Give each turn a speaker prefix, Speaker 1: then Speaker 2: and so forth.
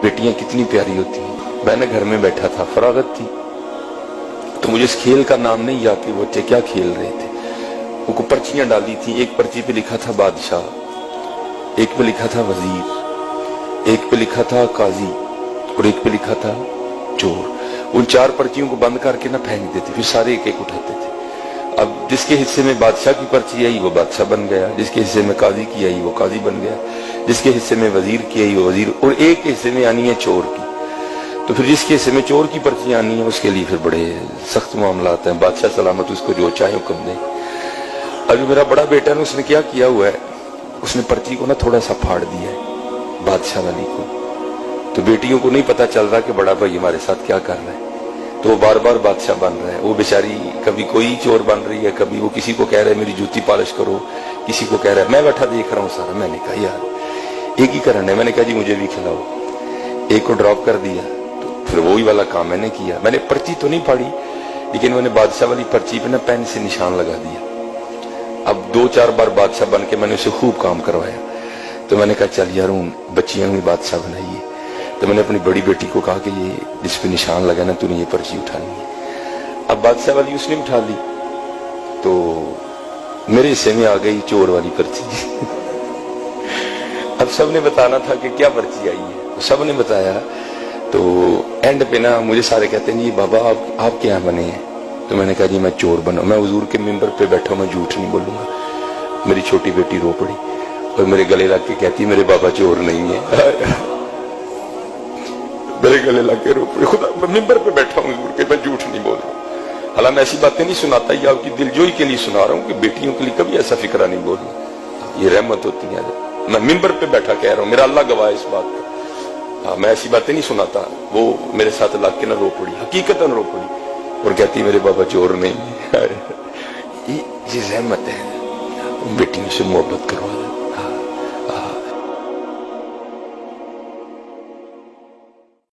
Speaker 1: بیٹیاں کتنی پیاری ہوتی ہیں. میں نے گھر میں بیٹھا تھا, فراغت تھی, تو مجھے اس کھیل کا نام نہیں یاد کہ وہ بچے کیا کھیل رہے تھے. وہ پرچیاں ڈالی تھی, ایک پرچی پہ لکھا تھا بادشاہ, ایک پہ لکھا تھا وزیر, ایک پہ لکھا تھا قاضی, اور ایک پہ لکھا تھا چور. ان 4 پرچیوں کو بند کر کے نہ پھینک دیتے, پھر سارے ایک ایک اٹھاتے تھے. اب جس کے حصے میں بادشاہ کی پرچی آئی وہ بادشاہ بن گیا, جس کے حصے میں قاضی کی آئی وہ قاضی بن گیا, جس کے حصے میں وزیر کی آئی وہ وزیر, اور ایک حصے میں آنی ہے چور کی. تو پھر جس کے حصے میں چور کی پرچی آنی ہے اس کے لیے پھر بڑے سخت معاملات ہیں. بادشاہ سلامت اس کو جو چاہے حکم دے. ابھی میرا بڑا بیٹا نے اس نے کیا کیا ہوا ہے, اس نے پرچی کو نا تھوڑا سا پھاڑ دیا ہے بادشاہ والی کو. تو بیٹیوں کو نہیں پتا چل رہا کہ بڑا بھائی ہمارے ساتھ کیا کر رہا ہے, تو وہ بار بار بادشاہ بن رہا ہے. وہ بیچاری کبھی کوئی چور بن رہی ہے, کبھی وہ کسی کو کہہ رہا ہے میری جوتی پالش کرو, کسی کو کہہ رہا ہے. میں بیٹھا دیکھ رہا ہوں سارا. میں نے کہا یار ایک ہی کرنا ہے. میں نے کہا جی مجھے بھی کھلاؤ. ایک کو ڈراپ کر دیا, تو پھر وہی والا کام میں نے کیا. میں نے پرچی تو نہیں پھاڑی, لیکن میں نے بادشاہ والی پرچی پہ نا پین سے نشان لگا دیا. اب 2-4 بار بادشاہ بن کے میں نے اسے خوب کام کروایا. تو میں نے کہا چل یار ہوں بچیاں بھی بادشاہ بنائیے. تو میں نے اپنی بڑی بیٹی کو کہا کہ یہ جس پہ نشان لگا نا تو نے یہ پرچی اٹھانی ہے. اب بادشاہ والی اس نے اٹھا لی, تو میرے حصے میں آ گئی چور والی پرچی. اب سب نے بتانا تھا کہ کیا پرچی آئی ہے, سب نے بتایا. تو اینڈ پہ نا مجھے سارے کہتے ہیں جی بابا آپ کیا بنے ہیں. تو میں نے کہا جی میں چور بنا. میں حضور کے ممبر پہ بیٹھا ہوں, میں جھوٹ نہیں بولوں گا. میری چھوٹی بیٹی رو پڑی اور میرے گلے لگ کے کہتی میرے بابا چور نہیں ہے. میرے گلے لگ کے رو پڑی. خدا میں ممبر پہ بیٹھا ہوں حضور کے, میں جھوٹ نہیں بول رہا. حالانکہ میں ایسی باتیں نہیں سناتا, یہ آپ کی دلجوئی کے لیے سنا رہا ہوں کہ بیٹیوں کے لیے کبھی ایسا فکرہ نہیں بولوں. یہ رحمت ہوتی ہے. میں ممبر پہ بیٹھا کہہ رہا ہوں, میرا اللہ گواہ اس بات کا. ہاں میں ایسی باتیں نہیں سناتا. وہ میرے ساتھ لگ کے نہ رو پڑی, حقیقتاً رو پڑی, اور کہتی میرے بابا چور نہیں. یہ رحمت ہے, بیٹیوں سے محبت کروا دیں.